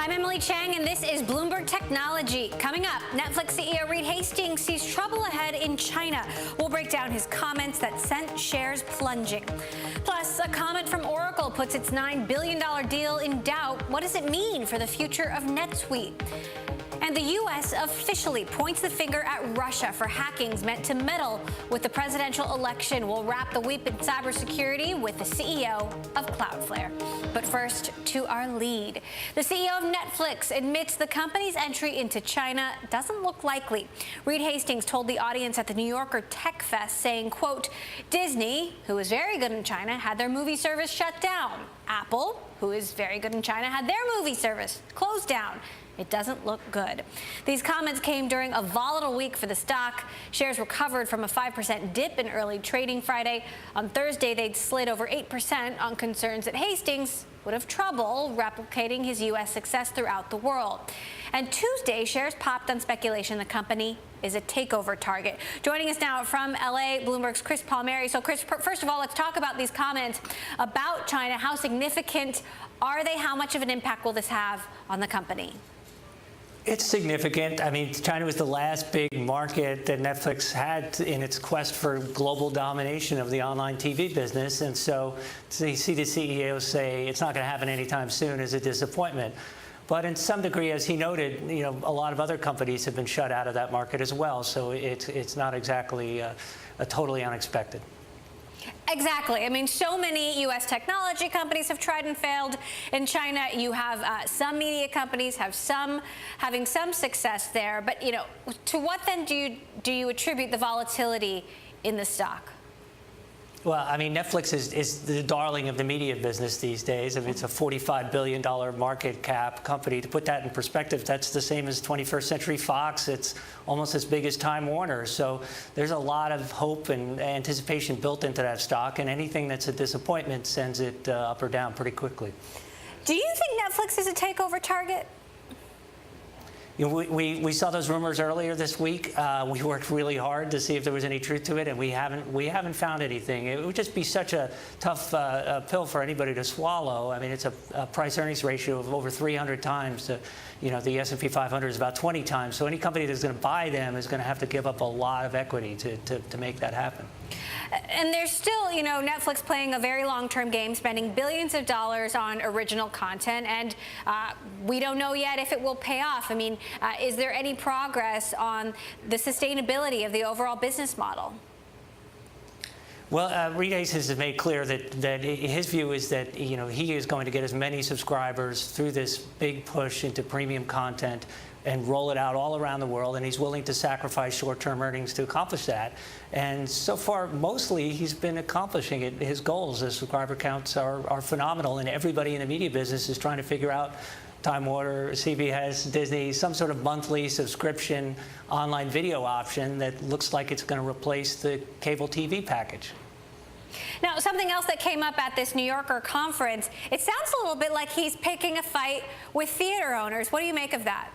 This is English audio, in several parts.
I'm Emily Chang, and this is Bloomberg Technology. Coming up, Netflix CEO Reed Hastings sees trouble ahead in China. We'll break down his comments that sent shares plunging. Plus, a comment from Oracle puts its $9 billion deal in doubt. What does it mean for the future of NetSuite? And the U.S. officially points the finger at Russia for hackings meant to meddle with the presidential election. We'll wrap the week in cybersecurity with the CEO of Cloudflare. But first, to our lead. The CEO of Netflix admits the company's entry into China doesn't look likely. Reed Hastings told the audience at the New Yorker Tech Fest, saying, quote, Disney, who is very good in China, had their movie service shut down. Apple, who is very good in China, had their movie service closed down. It doesn't look good. These comments came during a volatile week for the stock. Shares recovered from a 5% dip in early trading Friday. On Thursday, they'd slid over 8% on concerns that Hastings would have trouble replicating his U.S. success throughout the world. And Tuesday, shares popped on speculation the company is a takeover target. Joining us now from L.A., Bloomberg's Chris Palmieri. So, Chris, first of all, let's talk about these comments about China. How significant are they? How much of an impact will this have on the company? It's significant. I mean, China was the last big market that Netflix had in its quest for global domination of the online TV business. And so to see the CEO say it's not going to happen anytime soon is a disappointment. But in some degree, as he noted, you know, a lot of other companies have been shut out of that market as well. So it's not exactly totally unexpected. Exactly. I mean, so many U.S. technology companies have tried and failed. In China, you have some media companies having some success there. But, you know, to what then do you attribute the volatility in the stock? Well, I mean, Netflix is the darling of the media business these days. I mean, it's a $45 billion market cap company. To put that in perspective, that's the same as 21st Century Fox. It's almost as big as Time Warner. So there's a lot of hope and anticipation built into that stock, and anything that's a disappointment sends it up or down pretty quickly. Do you think Netflix is a takeover target? You know, we saw those rumors earlier this week. We worked really hard to see if there was any truth to it, and we haven't found anything. It would just be such a tough pill for anybody to swallow. I mean, it's a price-earnings ratio of over 300 times. You know, the S&P 500 is about 20 times. So any company that's going to buy them is going to have to give up a lot of equity to make that happen. And there's still, you know, Netflix playing a very long-term game, spending billions of dollars on original content, and we don't know yet if it will pay off. I mean, is there any progress on the sustainability of the overall business model? Well, Reed Hastings has made clear that his view is that, you know, he is going to get as many subscribers through this big push into premium content and roll it out all around the world, and he's willing to sacrifice short-term earnings to accomplish that. And so far, mostly, he's been accomplishing it. His goals, the subscriber counts are phenomenal, and everybody in the media business is trying to figure out Time Warner, CBS, Disney, some sort of monthly subscription online video option that looks like it's going to replace the cable TV package. Now, something else that came up at this New Yorker conference, it sounds a little bit like he's picking a fight with theater owners. What do you make of that?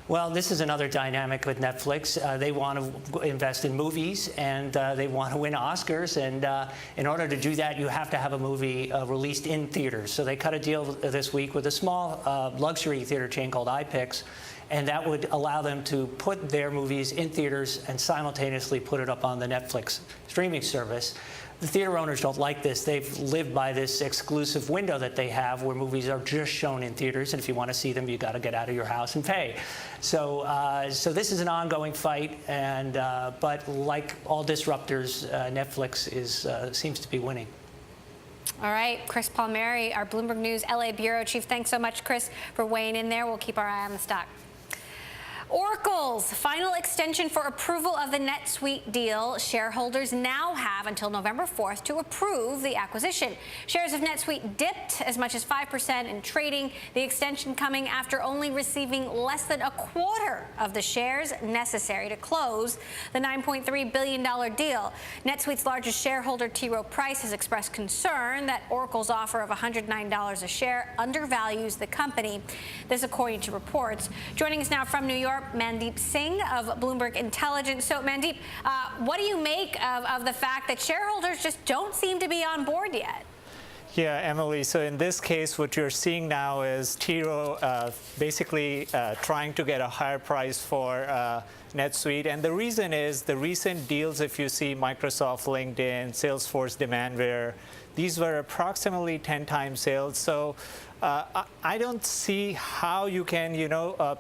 Well, this is another dynamic with Netflix. They want to invest in movies, and they want to win Oscars. And in order to do that, you have to have a movie released in theaters. So they cut a deal this week with a small luxury theater chain called iPix, and that would allow them to put their movies in theaters and simultaneously put it up on the Netflix streaming service. The theater owners don't like this. They've lived by this exclusive window that they have where movies are just shown in theaters, and if you want to see them, you got to get out of your house and pay. So this is an ongoing fight, and but like all disruptors, Netflix seems to be winning. All right, Chris Palmieri, our Bloomberg News LA Bureau Chief. Thanks so much, Chris, for weighing in there. We'll keep our eye on the stock. Oracle's final extension for approval of the NetSuite deal. Shareholders now have until November 4th to approve the acquisition. Shares of NetSuite dipped as much as 5% in trading, the extension coming after only receiving less than a quarter of the shares necessary to close the $9.3 billion deal. NetSuite's largest shareholder, T. Rowe Price, has expressed concern that Oracle's offer of $109 a share undervalues the company. This according to reports. Joining us now from New York, Mandeep Singh of Bloomberg Intelligence. So, Mandeep, what do you make of the fact that shareholders just don't seem to be on board yet? Yeah, Emily, so in this case, what you're seeing now is T. Rowe basically trying to get a higher price for NetSuite. And the reason is the recent deals, if you see Microsoft, LinkedIn, Salesforce, Demandware, these were approximately 10 times sales. So I don't see how you can,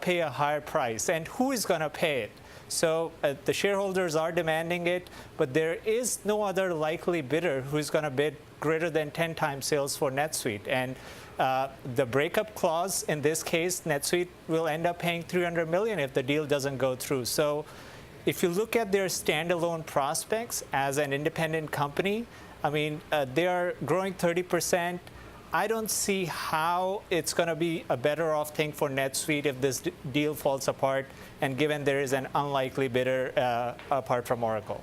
pay a higher price. And who is going to pay it? So the shareholders are demanding it, but there is no other likely bidder who's going to bid greater than 10 times sales for NetSuite. And the breakup clause in this case, NetSuite will end up paying $300 million if the deal doesn't go through. So if you look at their standalone prospects as an independent company, I mean, they are growing 30%. I don't see how it's going to be a better off thing for NetSuite if this deal falls apart, and given there is an unlikely bidder apart from Oracle.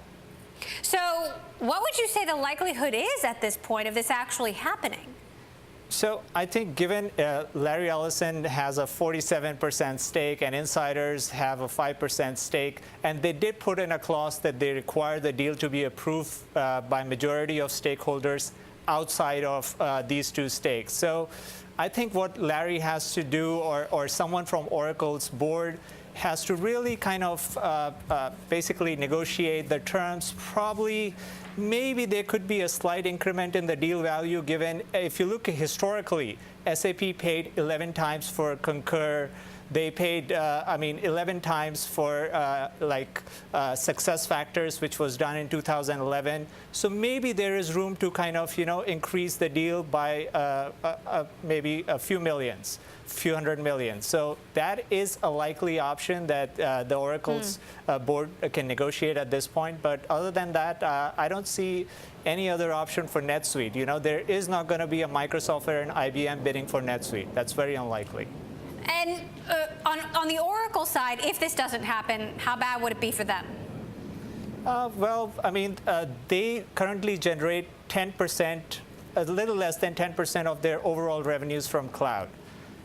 So what would you say the likelihood is at this point of this actually happening? So I think given Larry Ellison has a 47% stake and insiders have a 5% stake, and they did put in a clause that they require the deal to be approved by majority of stakeholders outside of these two stakes. So I think what Larry has to do, or someone from Oracle's board, has to really kind of basically negotiate the terms. Probably, maybe there could be a slight increment in the deal value given, if you look historically, SAP paid 11 times for Concur. They paid, 11 times for Success Factors, which was done in 2011. So maybe there is room to kind of, increase the deal by maybe a few millions, few hundred million. So that is a likely option that the Oracle's board can negotiate at this point. But other than that, I don't see any other option for NetSuite. There is not going to be a Microsoft or an IBM bidding for NetSuite. That's very unlikely. And on the Oracle side, if this doesn't happen, how bad would it be for them? They currently generate 10%, a little less than 10% of their overall revenues from cloud,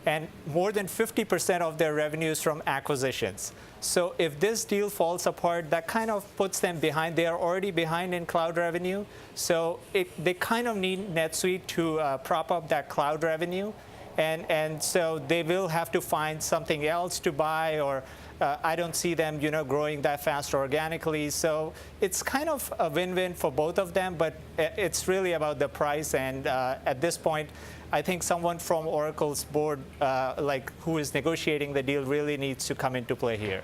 and more than 50% of their revenues from acquisitions. So if this deal falls apart, that kind of puts them behind. They are already behind in cloud revenue. So they kind of need NetSuite to prop up that cloud revenue. And so they will have to find something else to buy, or I don't see them, growing that fast organically. So it's kind of a win-win for both of them, but it's really about the price. And at this point, I think someone from Oracle's board, who is negotiating the deal, really needs to come into play here.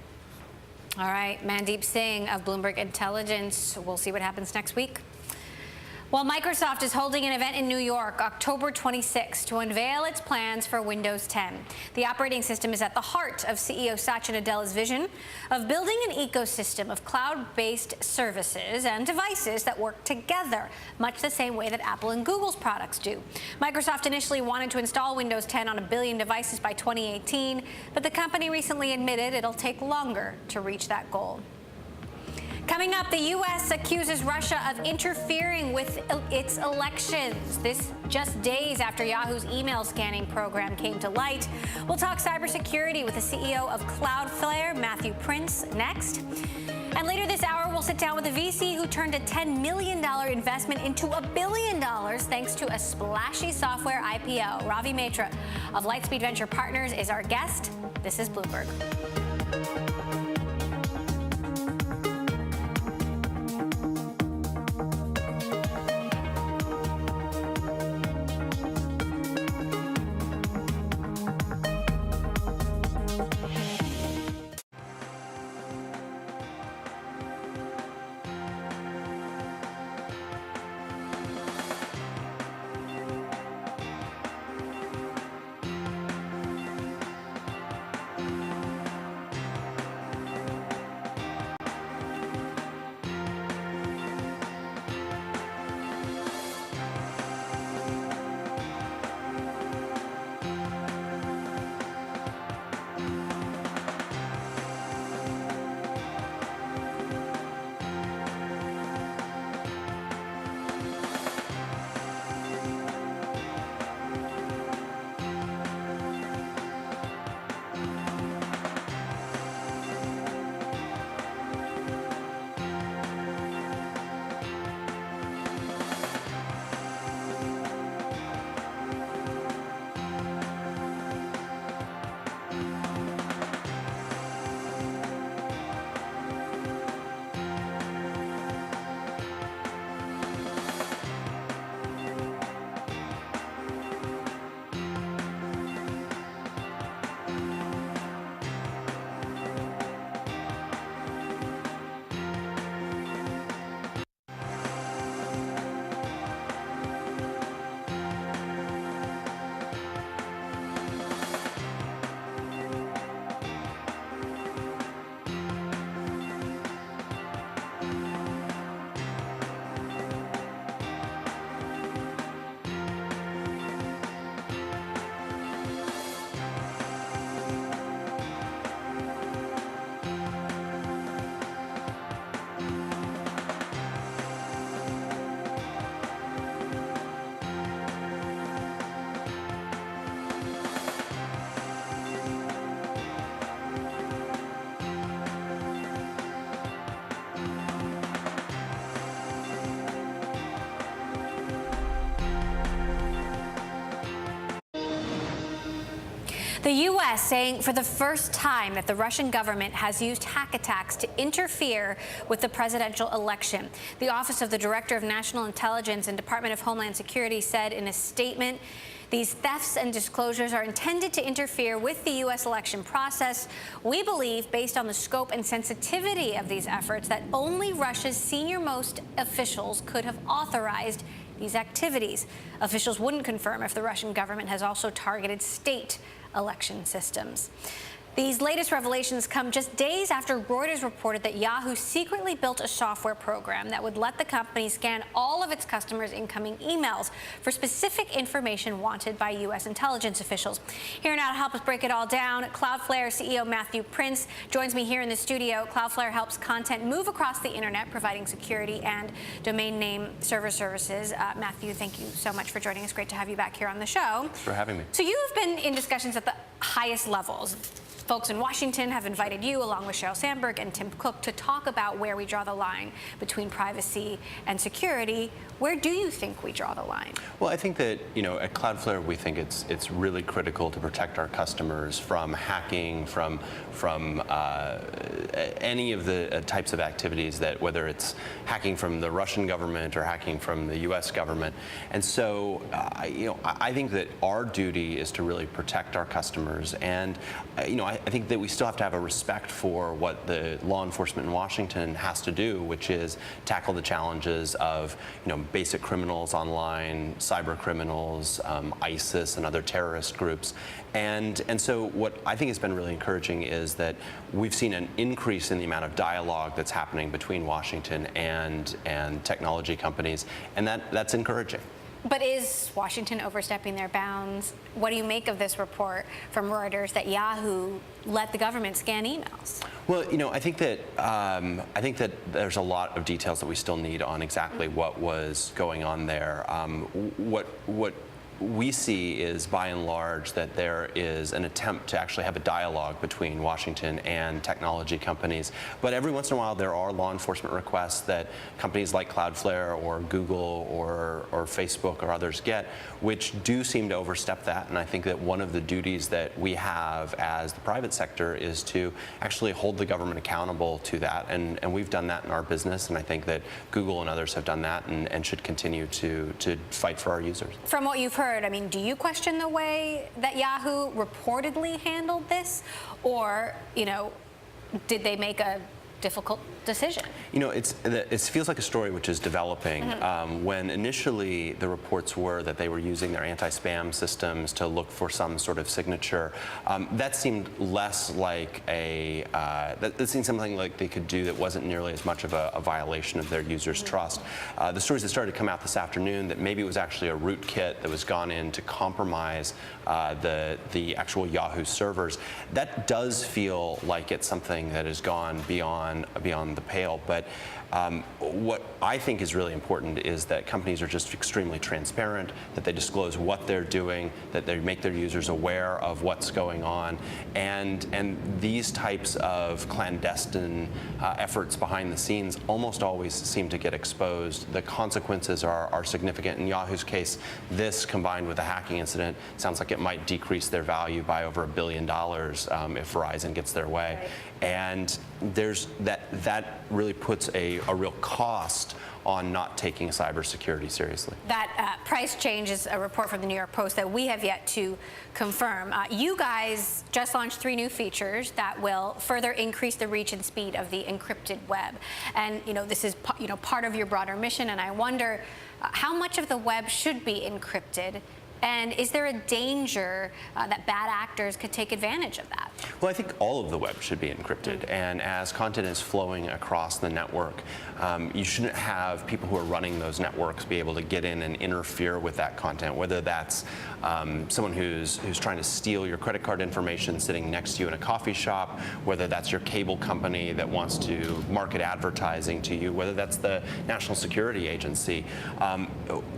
All right, Mandeep Singh of Bloomberg Intelligence. We'll see what happens next week. Well, Microsoft is holding an event in New York, October 26, to unveil its plans for Windows 10. The operating system is at the heart of CEO Satya Nadella's vision of building an ecosystem of cloud-based services and devices that work together, much the same way that Apple and Google's products do. Microsoft initially wanted to install Windows 10 on 1 billion devices by 2018, but the company recently admitted it'll take longer to reach that goal. Coming up, the U.S. accuses Russia of interfering with its elections. This just days after Yahoo's email scanning program came to light. We'll talk cybersecurity with the CEO of Cloudflare, Matthew Prince, next. And later this hour, we'll sit down with a VC who turned a $10 million investment into $1 billion thanks to a splashy software IPO. Ravi Mehta of Lightspeed Venture Partners is our guest. This is Bloomberg. The U.S. saying for the first time that the Russian government has used hack attacks to interfere with the presidential election. The Office of the Director of National Intelligence and Department of Homeland Security said in a statement, these thefts and disclosures are intended to interfere with the U.S. election process. We believe, based on the scope and sensitivity of these efforts, that only Russia's senior-most officials could have authorized these activities. Officials wouldn't confirm if the Russian government has also targeted state election systems. These latest revelations come just days after Reuters reported that Yahoo secretly built a software program that would let the company scan all of its customers' incoming emails for specific information wanted by U.S. intelligence officials. Here now to help us break it all down, Cloudflare CEO Matthew Prince joins me here in the studio. Cloudflare helps content move across the internet, providing security and domain name server services. Matthew, thank you so much for joining us. Great to have you back here on the show. Thanks for having me. So you've been in discussions at the highest levels. Folks in Washington have invited you, along with Sheryl Sandberg and Tim Cook, to talk about where we draw the line between privacy and security. Where do you think we draw the line? Well, I think that, at Cloudflare, we think it's really critical to protect our customers from hacking, from any of the types of activities that, whether it's hacking from the Russian government or hacking from the U.S. government. And so, I think that our duty is to really protect our customers. And, I think that we still have to have a respect for what the law enforcement in Washington has to do, which is tackle the challenges of, basic criminals online, cyber criminals, ISIS and other terrorist groups. And so what I think has been really encouraging is that we've seen an increase in the amount of dialogue that's happening between Washington and technology companies, and that's encouraging. But is Washington overstepping their bounds? What do you make of this report from Reuters that Yahoo let the government scan emails? Well, I think that there's a lot of details that we still need on exactly what was going on there. What we see is, by and large, that there is an attempt to actually have a dialogue between Washington and technology companies. But every once in a while, there are law enforcement requests that companies like Cloudflare or Google or Facebook or others get, which do seem to overstep that. And I think that one of the duties that we have as the private sector is to actually hold the government accountable to that. And we've done that in our business. And I think that Google and others have done that and should continue to fight for our users. From what you've heard, do you question the way that Yahoo reportedly handled this? Or, did they make a difficult decision? It feels like a story which is developing. When initially the reports were that they were using their anti-spam systems to look for some sort of signature, that seemed less like that seemed something like they could do that wasn't nearly as much of a violation of their users' trust. The stories that started to come out this afternoon that maybe it was actually a rootkit that was gone in to compromise the actual Yahoo servers, that does feel like it's something that has gone beyond the pale. But what I think is really important is that companies are just extremely transparent, that they disclose what they're doing, that they make their users aware of what's going on, and these types of clandestine efforts behind the scenes almost always seem to get exposed. The consequences are significant. In Yahoo's case, this combined with the hacking incident sounds like it might decrease their value by over $1 billion if Verizon gets their way. Right. And there's that really puts a real cost on not taking cybersecurity seriously. That price change is a report from the New York Post that we have yet to confirm. You guys just launched 3 new features that will further increase the reach and speed of the encrypted web. And this is part of your broader mission, and I wonder how much of the web should be encrypted. And is there a danger that bad actors could take advantage of that? Well, I think all of the web should be encrypted. And as content is flowing across the network, you shouldn't have people who are running those networks be able to get in and interfere with that content, whether that's someone who's trying to steal your credit card information sitting next to you in a coffee shop, whether that's your cable company that wants to market advertising to you, whether that's the National Security Agency.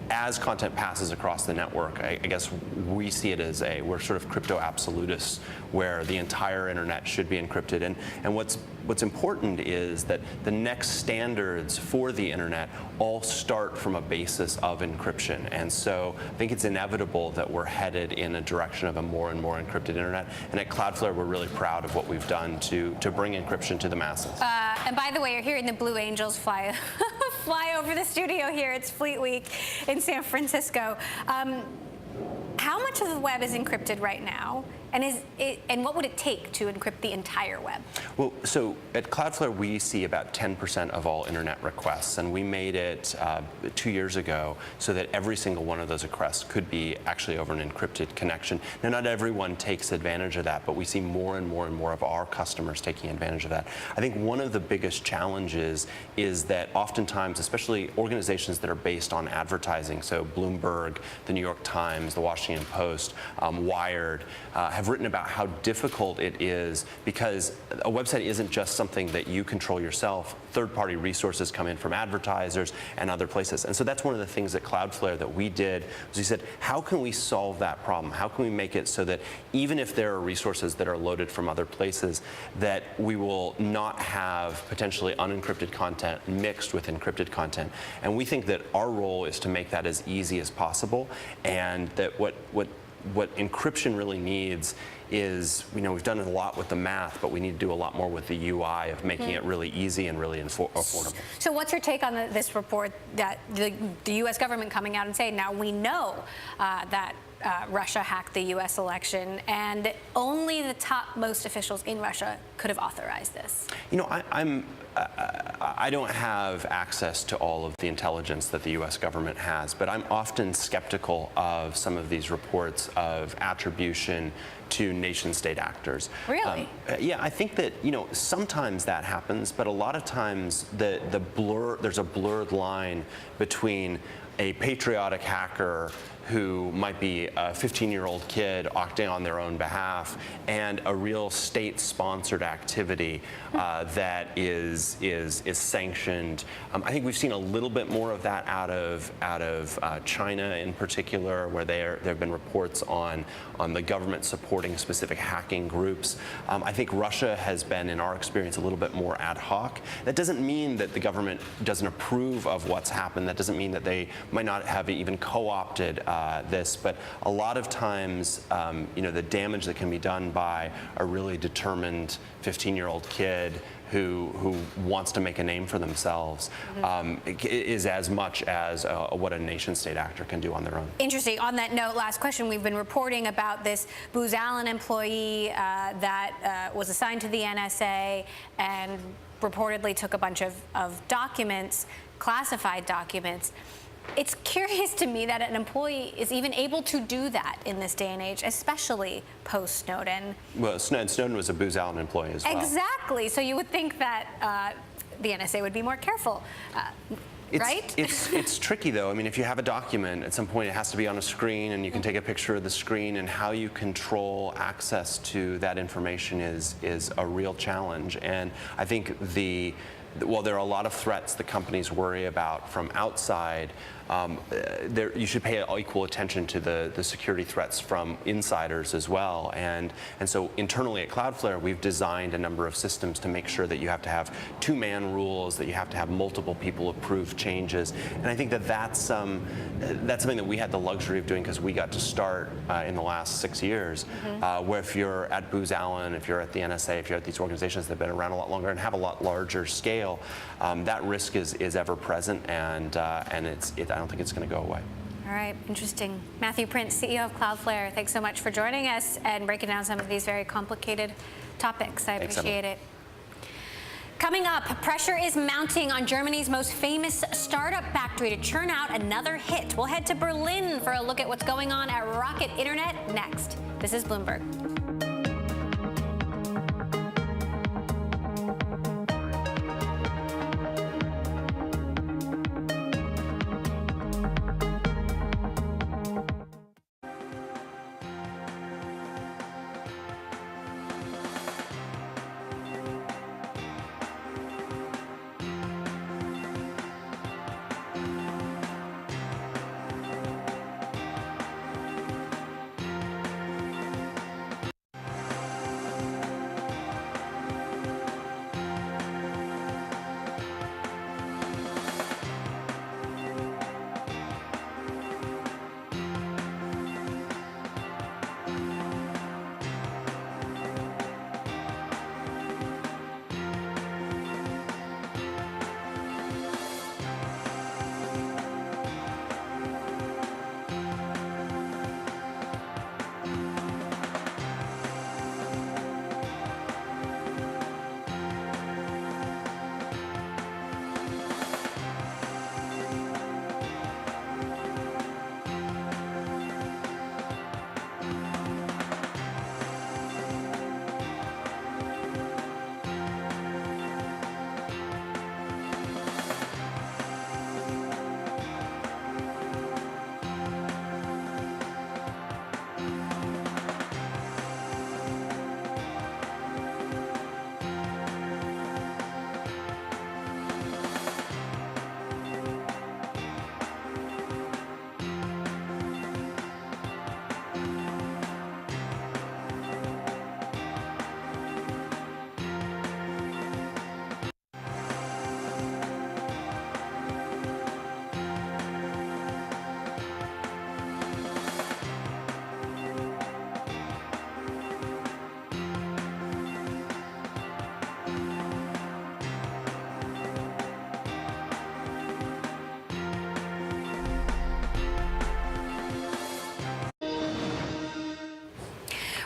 As content passes across the network, I guess we see it as we're sort of crypto absolutists, where the entire internet should be encrypted. And what's important is that the next standards for the internet all start from a basis of encryption. And so I think it's inevitable that we're headed in a direction of a more and more encrypted internet. And at Cloudflare, we're really proud of what we've done to bring encryption to the masses. And by the way, you're hearing the Blue Angels fly over the studio here. It's Fleet Week in San Francisco. How much of the web is encrypted right now? And what would it take to encrypt the entire web? Well, so at Cloudflare, we see about 10% of all internet requests, and we made it 2 years ago so that every single one of those requests could be actually over an encrypted connection. Now, not everyone takes advantage of that, but we see more and more and more of our customers taking advantage of that. I think one of the biggest challenges is that oftentimes, especially organizations that are based on advertising, so Bloomberg, the New York Times, the Washington Post, Wired, have written about how difficult it is, because a website isn't just something that you control yourself. Third-party resources come in from advertisers and other places. And so that's one of the things at Cloudflare that we did, was we said, how can we solve that problem? How can we make it so that even if there are resources that are loaded from other places, that we will not have potentially unencrypted content mixed with encrypted content? And we think that our role is to make that as easy as possible, and that what encryption really needs is, we've done it a lot with the math, but we need to do a lot more with the UI of making it really easy and really affordable. So what's your take on this report that the U.S. government coming out and saying, now we know that Russia hacked the U.S. election, and only the top-most officials in Russia could have authorized this? I don't have access to all of the intelligence that the U.S. government has, but I'm often skeptical of some of these reports of attribution to nation-state actors. Really? Yeah, I think that sometimes that happens, but a lot of times there's a blurred line between a patriotic hacker who might be a 15-year-old kid acting on their own behalf, and a real state-sponsored activity that is sanctioned. I think we've seen a little bit more of that out of China in particular, where there have been reports on the government supporting specific hacking groups. I think Russia has been, in our experience, a little bit more ad hoc. That doesn't mean that the government doesn't approve of what's happened. That doesn't mean that they might not have even co-opted this, but a lot of times, the damage that can be done by a really determined 15-year-old kid who wants to make a name for themselves is as much as what a nation-state actor can do on their own. Interesting. On that note, last question. We've been reporting about this Booz Allen employee that was assigned to the NSA and reportedly took a bunch of documents, classified documents. It's curious to me that an employee is even able to do that in this day and age, especially post-Snowden. Well, Snowden was a Booz Allen employee as well. Exactly. So you would think that the NSA would be more careful, right? It's tricky, though. I mean, if you have a document, at some point it has to be on a screen, and you can take a picture of the screen, and how you control access to that information is a real challenge. And I think while there are a lot of threats that companies worry about from outside, you should pay equal attention to the security threats from insiders as well. And so internally at Cloudflare, we've designed a number of systems to make sure that you have to have two-man rules, that you have to have multiple people approve changes. And I think that's something that we had the luxury of doing, because we got to start in the last 6 years, where if you're at Booz Allen, if you're at the NSA, if you're at these organizations that have been around a lot longer and have a lot larger scale, that risk is ever present, and I don't think it's going to go away. All right, interesting. Matthew Prince, CEO of Cloudflare, thanks so much for joining us and breaking down some of these very complicated topics. I appreciate it. Coming up, pressure is mounting on Germany's most famous startup factory to churn out another hit. We'll head to Berlin for a look at what's going on at Rocket Internet next. This is Bloomberg.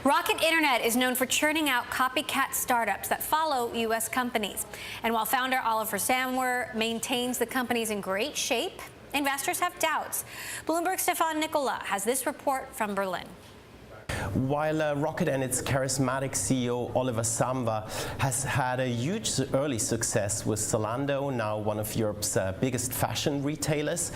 Rocket Internet is known for churning out copycat startups that follow U.S. companies. And while founder Oliver Samwer maintains the company's in great shape, investors have doubts. Bloomberg's Stefan Nicola has this report from Berlin. While Rocket and its charismatic CEO Oliver Samwer has had a huge early success with Zalando, now one of Europe's biggest fashion retailers,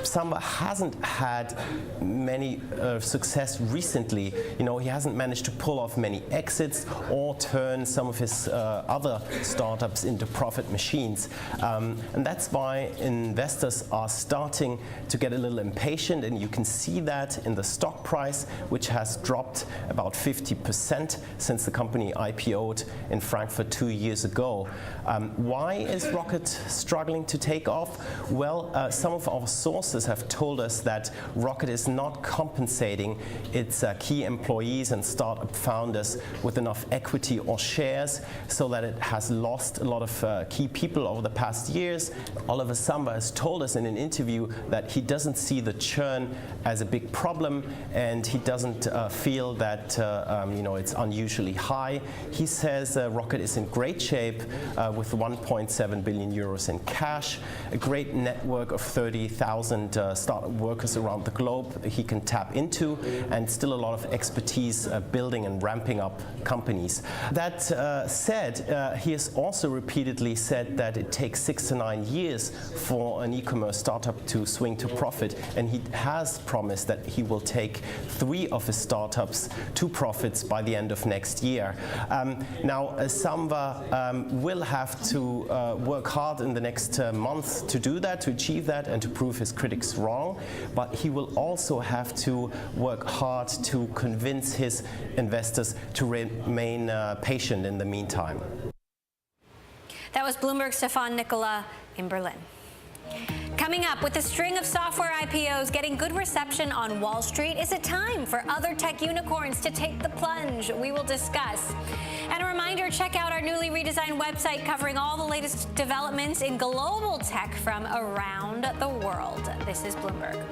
Samwer hasn't had many success recently. You know, he hasn't managed to pull off many exits or turn some of his other startups into profit machines. And that's why investors are starting to get a little impatient, and you can see that in the stock price, which has dropped about 50% since the company IPO'd in Frankfurt 2 years ago. Why is Rocket struggling to take off? Well, some of our sources have told us that Rocket is not compensating its key employees and startup founders with enough equity or shares, so that it has lost a lot of key people over the past years. Oliver Samwer has told us in an interview that he doesn't see the churn as a big problem, and he doesn't feel that it's unusually high. He says Rocket is in great shape with 1.7 billion euros in cash, a great network of 30,000 startup workers around the globe he can tap into, and still a lot of expertise building and ramping up companies. That said, he has also repeatedly said that it takes 6 to 9 years for an e-commerce startup to swing to profit, and he has promised that he will take 3 of his startups to profits by the end of next year. Now, Samwer will have to work hard in the next month to do that, to achieve that, and to prove his critics wrong. But he will also have to work hard to convince his investors to remain patient in the meantime. That was Bloomberg's Stefan Nicola in Berlin. Coming up, with a string of software IPOs getting good reception on Wall Street, is it time for other tech unicorns to take the plunge? We will discuss. And a reminder, check out our newly redesigned website covering all the latest developments in global tech from around the world. This is Bloomberg.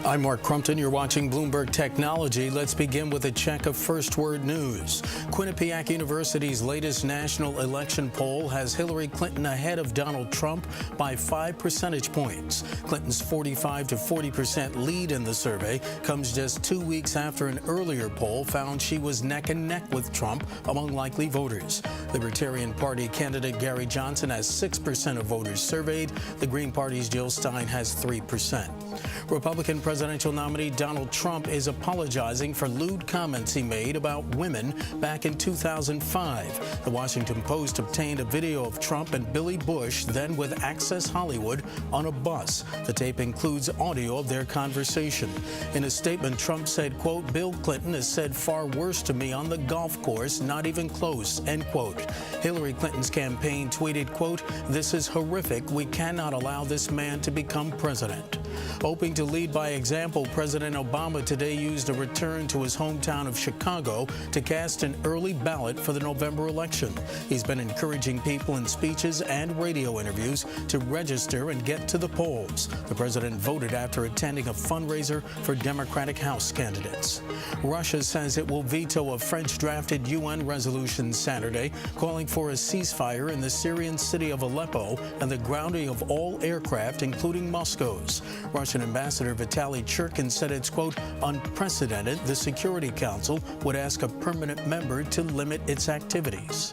I'm Mark Crumpton. You're watching Bloomberg Technology. Let's begin with a check of first word news. Quinnipiac University's latest national election poll has Hillary Clinton ahead of Donald Trump by 5 percentage points. Clinton's 45 to 40% lead in the survey comes just 2 weeks after an earlier poll found she was neck and neck with Trump among likely voters. Libertarian Party candidate Gary Johnson has 6% of voters surveyed. The Green Party's Jill Stein has 3%. Republican presidential nominee Donald Trump is apologizing for lewd comments he made about women back in 2005. The Washington Post obtained a video of Trump and Billy Bush, then with Access Hollywood, on a bus. The tape includes audio of their conversation. In a statement, Trump said, quote, "Bill Clinton has said far worse to me on the golf course, not even close," end quote. Hillary Clinton's campaign tweeted, quote, "This is horrific. We cannot allow this man to become president." Hoping to lead by example, President Obama today used a return to his hometown of Chicago to cast an early ballot for the November election. He's been encouraging people in speeches and radio interviews to register and get to the polls. The president voted after attending a fundraiser for Democratic House candidates. Russia says it will veto a French-drafted UN resolution Saturday calling for a ceasefire in the Syrian city of Aleppo and the grounding of all aircraft, including Moscow's. Russian Ambassador Vitaly Churkin said it's, quote, "unprecedented the Security Council would ask a permanent member to limit its activities."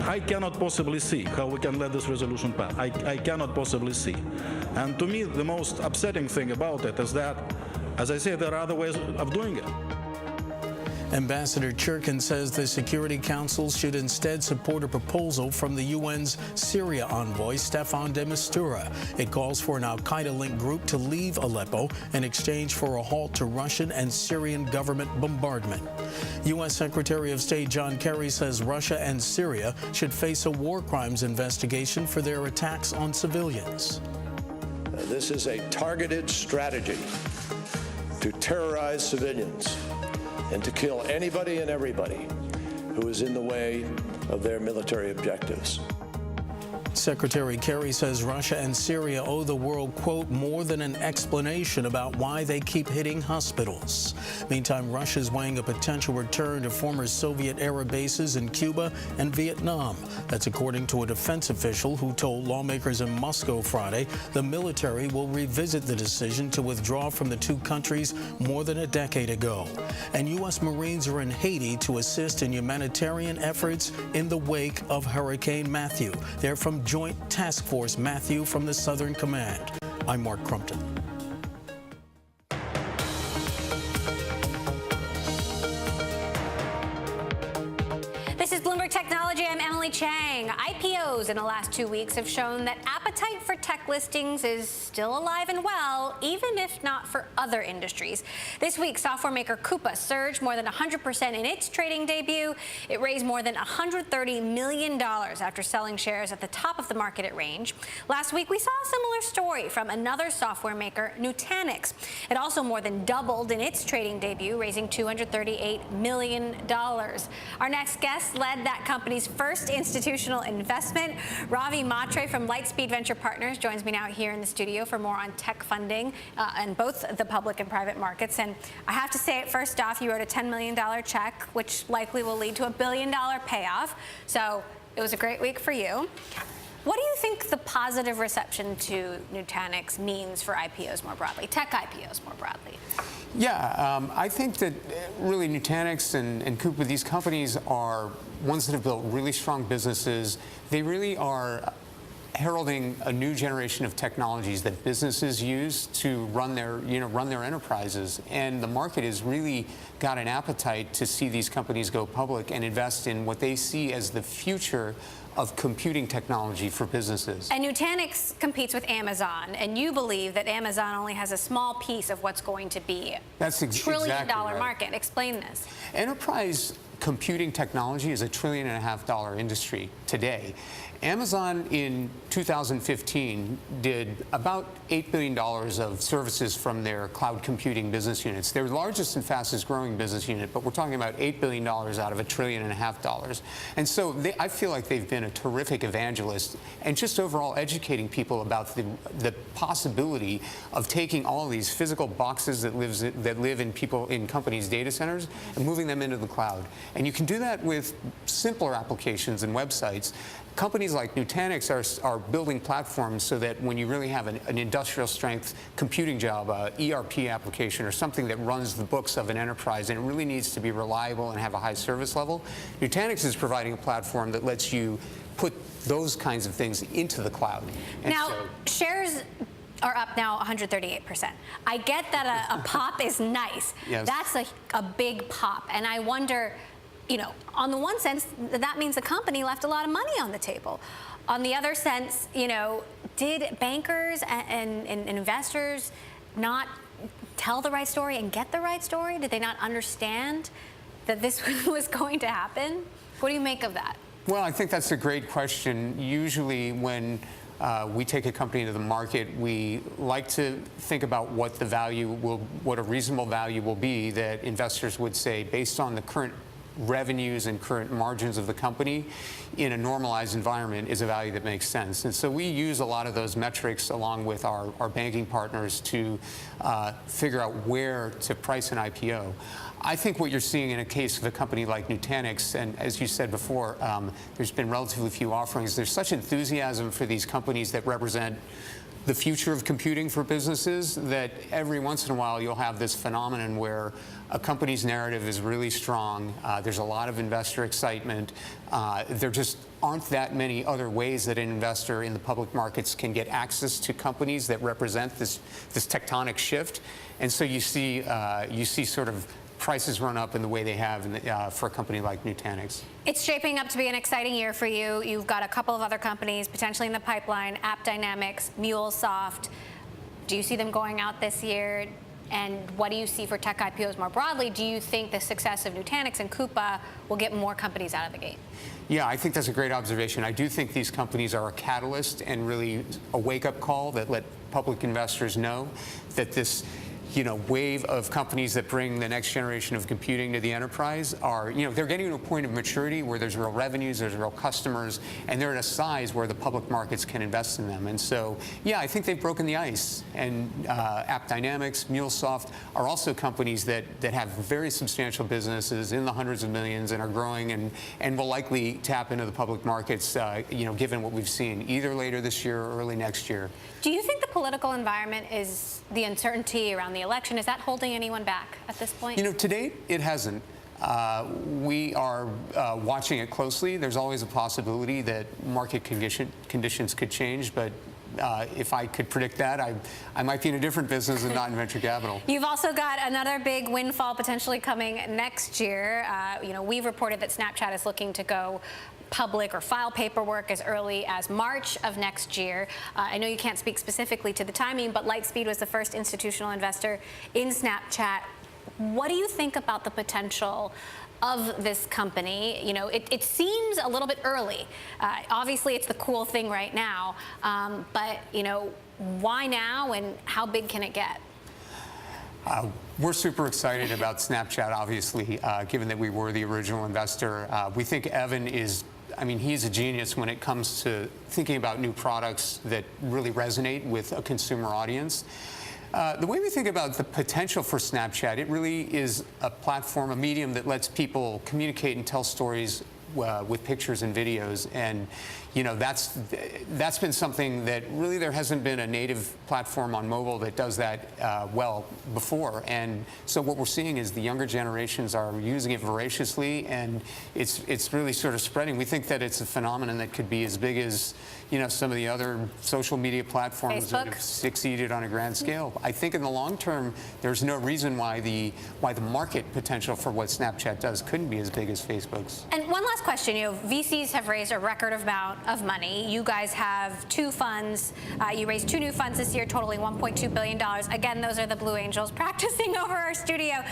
I cannot possibly see how we can let this resolution pass. I cannot possibly see. And to me, the most upsetting thing about it is that, as I say, there are other ways of doing it. Ambassador Churkin says the Security Council should instead support a proposal from the UN's Syria envoy, Staffan de Mistura. It calls for an al-Qaeda-linked group to leave Aleppo in exchange for a halt to Russian and Syrian government bombardment. U.S. Secretary of State John Kerry says Russia and Syria should face a war crimes investigation for their attacks on civilians. This is a targeted strategy to terrorize civilians and to kill anybody and everybody who is in the way of their military objectives. Secretary Kerry says Russia and Syria owe the world, quote, "more than an explanation about why they keep hitting hospitals." Meantime, Russia is weighing a potential return to former Soviet-era bases in Cuba and Vietnam. That's according to a defense official who told lawmakers in Moscow Friday the military will revisit the decision to withdraw from the two countries more than a decade ago. And U.S. Marines are in Haiti to assist in humanitarian efforts in the wake of Hurricane Matthew. They're from Joint Task Force Matthew from the Southern Command. I'm Mark Crumpton. This is Bloomberg Technology. I'm Emily Chang. IPOs in the last 2 weeks have shown that appetite for tech listings is still alive and well, even if not for other industries. This week, software maker Coupa surged more than 100% in its trading debut. It raised more than $130 million after selling shares at the top of the market at range. Last week, we saw a similar story from another software maker, Nutanix. It also more than doubled in its trading debut, raising $238 million. Our next guest led that company's first institutional investment. Ravi Matre from Lightspeed Venture Partners joins me now here in the studio for more on tech funding and both the public and private markets. And I have to say it first off, you wrote a $10 million check, which likely will lead to a $1 billion payoff. So it was a great week for you. What do you think the positive reception to Nutanix means for IPOs more broadly, tech IPOs more broadly? Yeah, I think that really Nutanix and Coupa, these companies are ones that have built really strong businesses. They really are heralding a new generation of technologies that businesses use to run their enterprises. And the market has really got an appetite to see these companies go public and invest in what they see as the future of computing technology for businesses. And Nutanix competes with Amazon, and you believe that Amazon only has a small piece of what's going to be That's $1 trillion exactly right. market. Explain this. Enterprise computing technology is a $1.5 trillion industry today. Amazon in 2015 did about $8 billion of services from their cloud computing business units. Their largest and fastest growing business unit, but we're talking about $8 billion out of $1.5 trillion. And so I feel like they've been a terrific evangelist and just overall educating people about the possibility of taking all of these physical boxes that live in companies' data centers and moving them into the cloud. And you can do that with simpler applications and websites. Companies like Nutanix are building platforms so that when you really have an industrial strength computing job, ERP application, or something that runs the books of an enterprise, and it really needs to be reliable and have a high service level, Nutanix is providing a platform that lets you put those kinds of things into the cloud. And now, shares are up now 138%. I get that a pop is nice. Yes. That's a big pop. And I wonder, you know, on the one sense, that means the company left a lot of money on the table. On the other sense, you know, did bankers and investors not tell the right story and get the right story? Did they not understand that this was going to happen? What do you make of that? Well, I think that's a great question. Usually when we take a company into the market, we like to think about what a reasonable value will be that investors would say based on the current revenues and current margins of the company in a normalized environment is a value that makes sense. And so we use a lot of those metrics along with our banking partners to figure out where to price an IPO. I think what you're seeing in a case of a company like Nutanix, and as you said before, there's been relatively few offerings. There's such enthusiasm for these companies that represent the future of computing for businesses that every once in a while you'll have this phenomenon where a company's narrative is really strong. There's a lot of investor excitement. There just aren't that many other ways that an investor in the public markets can get access to companies that represent this tectonic shift. And so you see sort of prices run up in the way they have for a company like Nutanix. It's shaping up to be an exciting year for you. You've got a couple of other companies potentially in the pipeline, AppDynamics, MuleSoft. Do you see them going out this year? And what do you see for tech IPOs more broadly? Do you think the success of Nutanix and Coupa will get more companies out of the gate? Yeah, I think that's a great observation. I do think these companies are a catalyst and really a wake-up call that let public investors know that this wave of companies that bring the next generation of computing to the enterprise are, they're getting to a point of maturity where there's real revenues, there's real customers, and they're at a size where the public markets can invest in them. And so, yeah, I think they've broken the ice. And AppDynamics, MuleSoft are also companies that have very substantial businesses in the hundreds of millions and are growing and will likely tap into the public markets, given what we've seen either later this year or early next year. Do you think the political environment is the uncertainty around the election, is that holding anyone back at this point? To date, it hasn't. We are watching it closely. There's always a possibility that market conditions could change, but if I could predict that, I might be in a different business and not in venture capital. You've also got another big windfall potentially coming next year. We've reported that Snapchat is looking to go public or file paperwork as early as March of next year. I know you can't speak specifically to the timing, but Lightspeed was the first institutional investor in Snapchat. What do you think about the potential of this company? It seems a little bit early. Obviously, it's the cool thing right now, but why now and how big can it get? We're super excited about Snapchat, obviously, given that we were the original investor. We think Evan he's a genius when it comes to thinking about new products that really resonate with a consumer audience. The way we think about the potential for Snapchat, it really is a platform, a medium that lets people communicate and tell stories with pictures and videos, and that's been something that really there hasn't been a native platform on mobile that does that well before. And so what we're seeing is the younger generations are using it voraciously, and it's really sort of spreading. We think that it's a phenomenon that could be as big as some of the other social media platforms that have succeeded on a grand scale. I think in the long term, there's no reason why the market potential for what Snapchat does couldn't be as big as Facebook's. And one last question. VCs have raised a record amount of money. You guys have two funds. You raised two new funds this year, totaling $1.2 billion. Again, those are the Blue Angels practicing over our studio.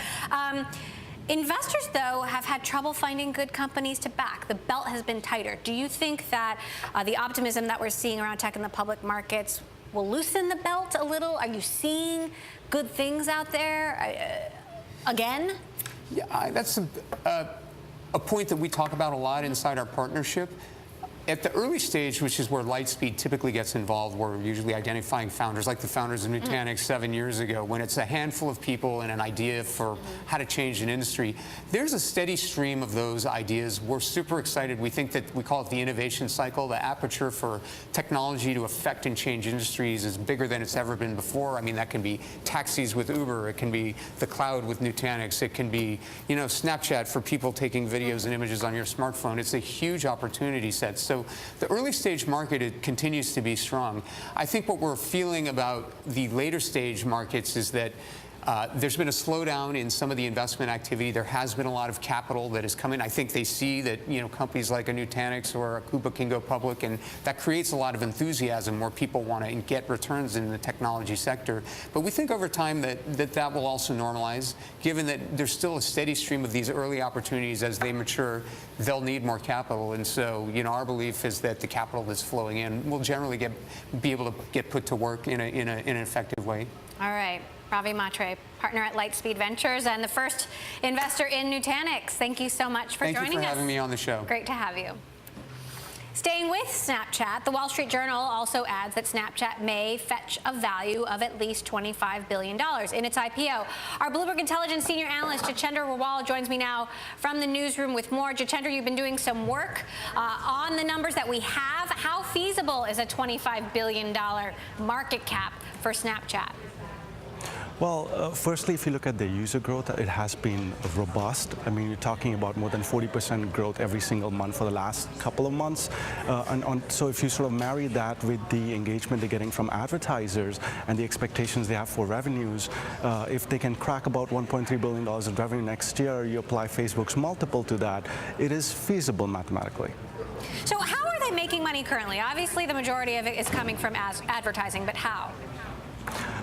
Investors, though, have had trouble finding good companies to back. The belt has been tighter. Do you think that the optimism that we're seeing around tech in the public markets will loosen the belt a little? Are you seeing good things out there again? Yeah, that's a point that we talk about a lot inside our partnership. At the early stage, which is where Lightspeed typically gets involved, we're usually identifying founders, like the founders of Nutanix 7 years ago, when it's a handful of people and an idea for how to change an industry. There's a steady stream of those ideas. We're super excited. We think that we call it the innovation cycle. The aperture for technology to affect and change industries is bigger than it's ever been before. I mean, that can be taxis with Uber. It can be the cloud with Nutanix. It can be, you know, Snapchat for people taking videos and images on your smartphone. It's a huge opportunity set. So the early stage market, it continues to be strong. I think what we're feeling about the later stage markets is that there's been a slowdown in some of the investment activity. There has been a lot of capital that has come in. I think they see that, you know, companies like a Nutanix or a Coupa can go public, and that creates a lot of enthusiasm where people want to get returns in the technology sector. But we think over time that will also normalize, given that there's still a steady stream of these early opportunities. As they mature, they'll need more capital. And so, you know, our belief is that the capital that's flowing in will generally be able to get put to work in an effective way. All right. Ravi Matre, partner at Lightspeed Ventures and the first investor in Nutanix. Thank you so much for joining us. Thank you for having me on the show. Great to have you. Staying with Snapchat, the Wall Street Journal also adds that Snapchat may fetch a value of at least $25 billion in its IPO. Our Bloomberg Intelligence senior analyst, Jitendra Rawal, joins me now from the newsroom with more. Jitendra, you've been doing some work on the numbers that we have. How feasible is a $25 billion market cap for Snapchat? Well, firstly, if you look at the user growth, it has been robust. I mean, you're talking about more than 40% growth every single month for the last couple of months. So if you sort of marry that with the engagement they're getting from advertisers and the expectations they have for revenues, if they can crack about $1.3 billion of revenue next year, you apply Facebook's multiple to that, it is feasible mathematically. So how are they making money currently? Obviously, the majority of it is coming from advertising, but how?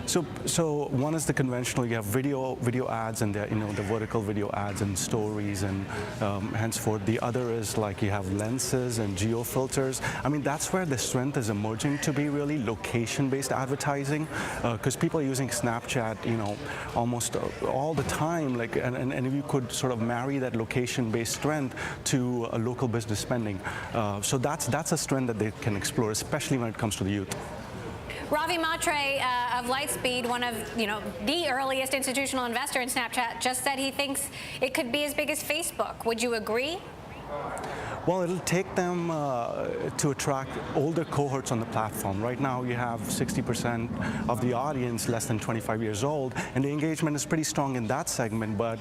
So one is the conventional. You have video ads and the vertical video ads and stories and henceforth. The other is like you have lenses and geo filters. I mean, that's where the strength is emerging to be really location-based advertising, because people are using Snapchat, you know, almost all the time. Like, and if you could sort of marry that location-based strength to a local business spending, so that's a strength that they can explore, especially when it comes to the youth. Ravi Matre of Lightspeed, one of the earliest institutional investor in Snapchat, just said he thinks it could be as big as Facebook. Would you agree? Well, it'll take them to attract older cohorts on the platform. Right now, you have 60% of the audience less than 25 years old, and the engagement is pretty strong in that segment. But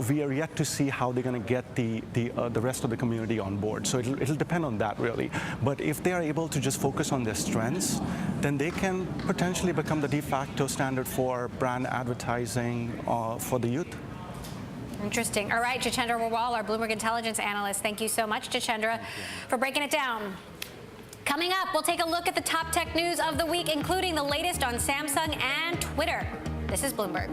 we are yet to see how they're going to get the rest of the community on board. So it'll depend on that, really. But if they are able to just focus on their strengths, then they can potentially become the de facto standard for brand advertising for the youth. Interesting. All right, Jitendra Rawal, our Bloomberg Intelligence analyst. Thank you so much, Jitendra, for breaking it down. Coming up, we'll take a look at the top tech news of the week, including the latest on Samsung and Twitter. This is Bloomberg.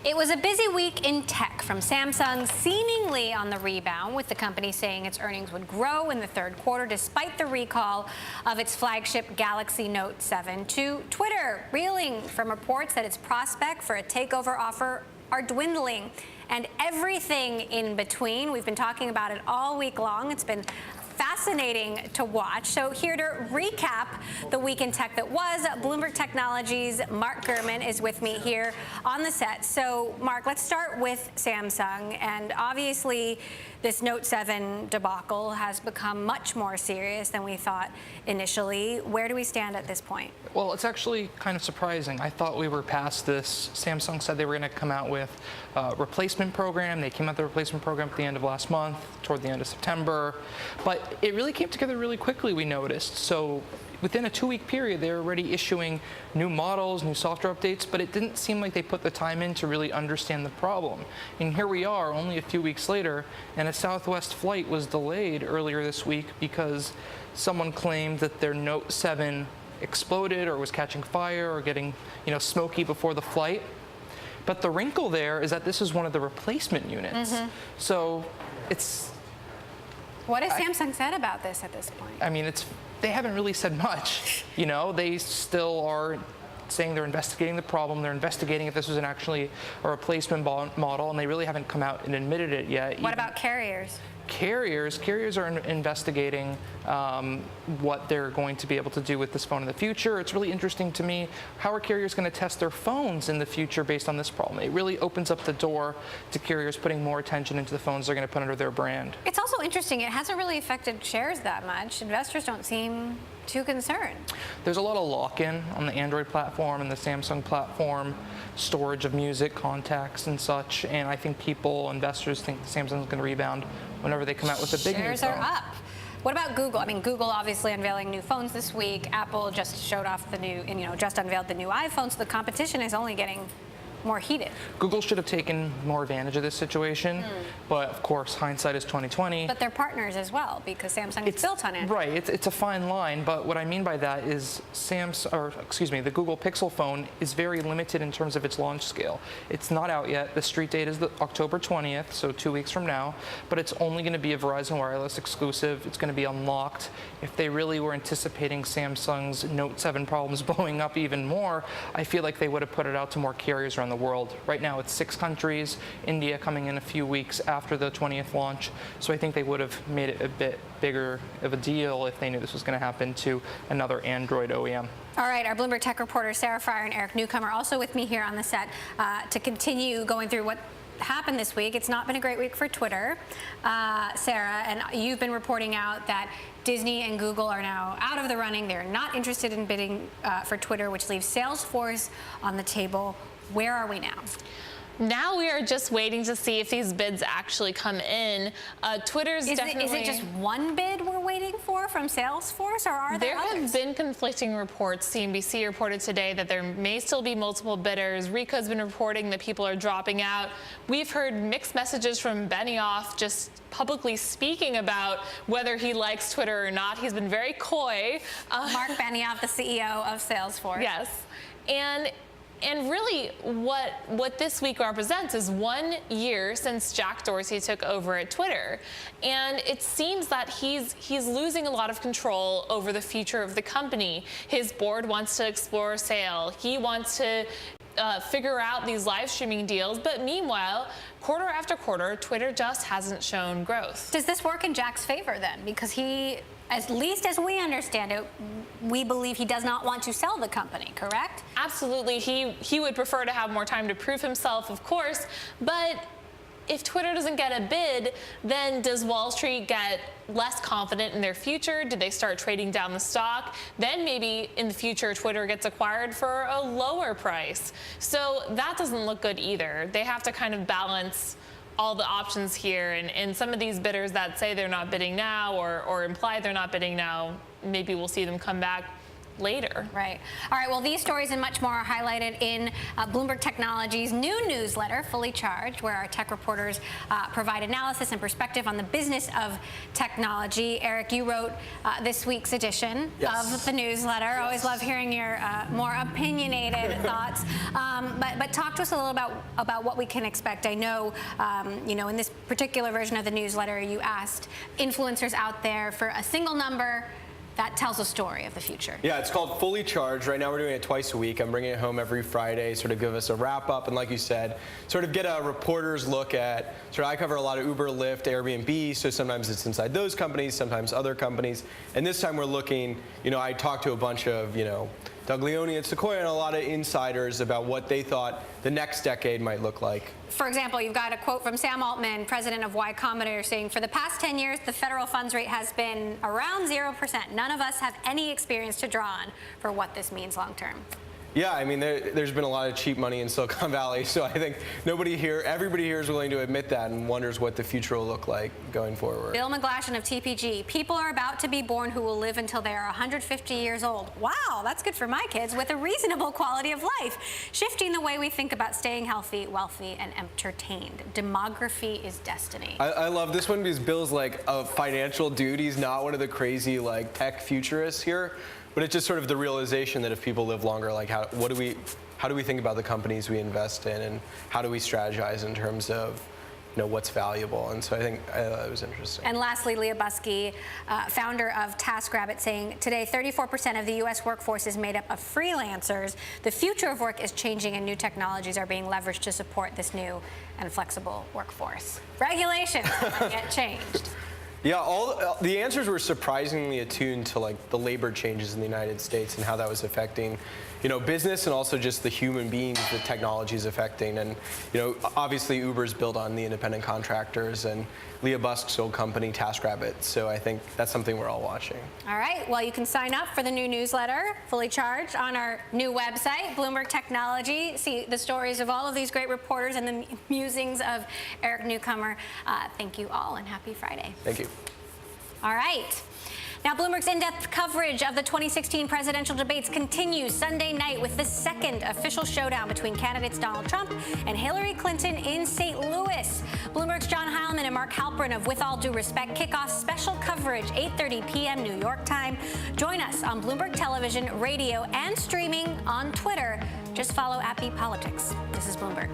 It was a busy week in tech, from Samsung seemingly on the rebound, with the company saying its earnings would grow in the third quarter despite the recall of its flagship Galaxy Note 7, to Twitter reeling from reports that its prospect for a takeover offer are dwindling, and everything in between. We've been talking about it all week long. It's been fascinating to watch. So here to recap the week in tech that was, Bloomberg Technology's Mark Gurman is with me here on the set. So Mark, let's start with Samsung. And obviously this Note 7 debacle has become much more serious than we thought initially. Where do we stand at this point? Well, it's actually kind of surprising. I thought we were past this. Samsung said they were going to come out with a replacement program. They came out with the replacement program at the end of last month, toward the end of September. But it really came together really quickly, we noticed. So within a 2-week period, they were already issuing new models, new software updates, but it didn't seem like they put the time in to really understand the problem. And here we are, only a few weeks later, and a Southwest flight was delayed earlier this week because someone claimed that their Note 7 exploded or was catching fire or getting, smoky before the flight. But the wrinkle there is that this is one of the replacement units. So it's... What has Samsung said about this at this point? I mean, they haven't really said much. They still are saying they're investigating the problem. They're investigating if this was actually a replacement model, and they really haven't come out and admitted it yet. What about carriers? Carriers are investigating what they're going to be able to do with this phone in the future. It's really interesting to me. How are carriers going to test their phones in the future based on this problem? It really opens up the door to carriers putting more attention into the phones they're going to put under their brand. It's also interesting. It hasn't really affected shares that much. Investors don't seem too concerned. There's a lot of lock-in on the Android platform and the Samsung platform, storage of music, contacts, and such. And I think investors think Samsung's going to rebound whenever they come out with a big new phone. Shares are up. What about Google? I mean, Google obviously unveiling new phones this week. Apple just showed off just unveiled the new iPhone. So the competition is only getting more heated. Google should have taken more advantage of this situation, but of course, hindsight is 20/20. But they're partners as well, because Samsung is built on Android. Right, it's a fine line, but what I mean by that is the Google Pixel phone is very limited in terms of its launch scale. It's not out yet. The street date is October 20th, so 2 weeks from now, but it's only going to be a Verizon Wireless exclusive. It's going to be unlocked. If they really were anticipating Samsung's Note 7 problems blowing up even more, I feel like they would have put it out to more carriers around the world. Right now it's 6 countries, India coming in a few weeks after the 20th launch. So I think they would have made it a bit bigger of a deal if they knew this was going to happen to another Android OEM. All right, our Bloomberg tech reporters Sarah Fryer and Eric Newcomer also with me here on the set to continue going through what happened this week. It's not been a great week for Twitter, Sarah, and you've been reporting out that Disney and Google are now out of the running. They're not interested in bidding for Twitter, which leaves Salesforce on the table. Where are we now? Now we are just waiting to see if these bids actually come in. Twitter's definitely... Is it just one bid we're waiting for from Salesforce, or are there others? There have been conflicting reports. CNBC reported today that there may still be multiple bidders. Rico's been reporting that people are dropping out. We've heard mixed messages from Benioff just publicly speaking about whether he likes Twitter or not. He's been very coy. Mark Benioff, the CEO of Salesforce. Yes. And really, what this week represents is 1 year since Jack Dorsey took over at Twitter. And it seems that he's losing a lot of control over the future of the company. His board wants to explore a sale. He wants to figure out these live streaming deals. But meanwhile, quarter after quarter, Twitter just hasn't shown growth. Does this work in Jack's favor then? Because he, at least as we understand it, we believe he does not want to sell the company, correct? Absolutely. He would prefer to have more time to prove himself, of course, but if Twitter doesn't get a bid, then does Wall Street get less confident in their future? Do they start trading down the stock? Then maybe in the future, Twitter gets acquired for a lower price. So that doesn't look good either. They have to kind of balance all the options here, and some of these bidders that say they're not bidding now or imply they're not bidding now, maybe we'll see them come back later. Right. All right. Well, these stories and much more are highlighted in Bloomberg Technology's new newsletter, Fully Charged, where our tech reporters provide analysis and perspective on the business of technology. Eric, you wrote this week's edition of the newsletter. Yes. Always love hearing your more opinionated thoughts. But talk to us a little about what we can expect. I know, in this particular version of the newsletter, you asked influencers out there for a single number that tells a story of the future. Yeah, it's called Fully Charged. Right now we're doing it twice a week. I'm bringing it home every Friday, sort of give us a wrap up, and like you said, sort of get a reporter's look at, I cover a lot of Uber, Lyft, Airbnb, so sometimes it's inside those companies, sometimes other companies. And this time we're looking, I talked to a bunch of, Doug Leone at Sequoia and a lot of insiders about what they thought the next decade might look like. For example, you've got a quote from Sam Altman, president of Y Combinator, saying, "For the past 10 years, the federal funds rate has been around 0%. None of us have any experience to draw on for what this means long term." Yeah, I mean, there's been a lot of cheap money in Silicon Valley, so I think everybody here is willing to admit that and wonders what the future will look like going forward. Bill McGlashan of TPG, "People are about to be born who will live until they are 150 years old. Wow, that's good for my kids, with a reasonable quality of life. Shifting the way we think about staying healthy, wealthy, and entertained. Demography is destiny." I love this one because Bill's like a financial dude. He's not one of the crazy tech futurists here. But it's just sort of the realization that if people live longer, how do we think about the companies we invest in, and how do we strategize in terms of what's valuable? And so I think it was interesting. And lastly, Leah Buskey, founder of TaskRabbit, saying, "Today, 34% of the U.S. workforce is made up of freelancers. The future of work is changing, and new technologies are being leveraged to support this new and flexible workforce." Regulations get changed. Yeah, all the answers were surprisingly attuned to the labor changes in the United States and how that was affecting, business, and also just the human beings that technology is affecting. And obviously Uber's built on the independent contractors, and Leah Busk's old company, TaskRabbit. So I think that's something we're all watching. All right. Well, you can sign up for the new newsletter, Fully Charged, on our new website, Bloomberg Technology. See the stories of all of these great reporters and the musings of Eric Newcomer. Thank you all, and happy Friday. Thank you. All right. Now, Bloomberg's in-depth coverage of the 2016 presidential debates continues Sunday night with the second official showdown between candidates Donald Trump and Hillary Clinton in St. Louis. Bloomberg's John Heilman and Mark Halperin of With All Due Respect kick off special coverage 8:30 p.m. New York time. Join us on Bloomberg Television, radio, and streaming on Twitter. Just follow @BPolitics. This is Bloomberg.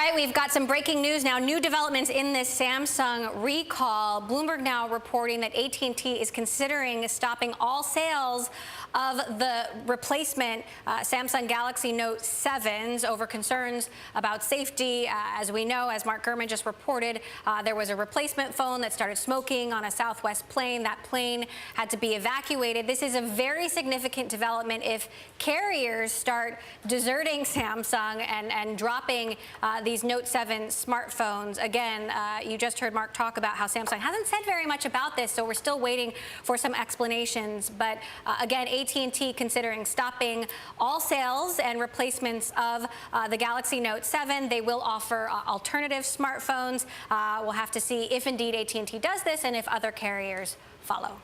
right, we've got some breaking news now. New developments in this Samsung recall. Bloomberg now reporting that AT&T is considering stopping all sales of the replacement Samsung Galaxy Note 7s over concerns about safety. As we know, as Mark Gurman just reported, there was a replacement phone that started smoking on a Southwest plane. That plane had to be evacuated. This is a very significant development if carriers start deserting Samsung and dropping these Note 7 smartphones. Again, you just heard Mark talk about how Samsung hasn't said very much about this, so we're still waiting for some explanations. But again, AT&T considering stopping all sales and replacements of the Galaxy Note 7. They will offer alternative smartphones. We'll have to see if indeed AT&T does this and if other carriers follow.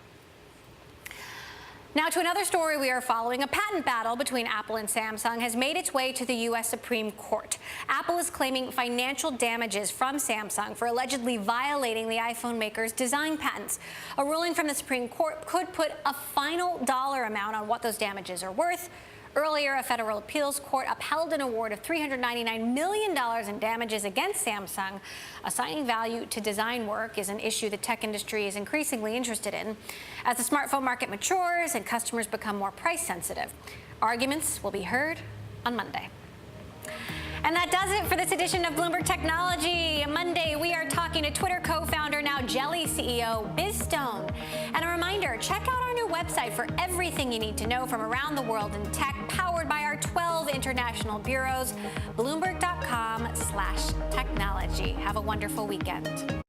Now to another story we are following. A patent battle between Apple and Samsung has made its way to the U.S. Supreme Court. Apple is claiming financial damages from Samsung for allegedly violating the iPhone maker's design patents. A ruling from the Supreme Court could put a final dollar amount on what those damages are worth. Earlier, a federal appeals court upheld an award of $399 million in damages against Samsung. Assigning value to design work is an issue the tech industry is increasingly interested in as the smartphone market matures and customers become more price sensitive. Arguments will be heard on Monday. And that does it for this edition of Bloomberg Technology. Monday, we are talking to Twitter co-founder, now Jelly CEO, Biz Stone. And a reminder, check out our new website for everything you need to know from around the world in tech, powered by our 12 international bureaus, bloomberg.com/technology. Have a wonderful weekend.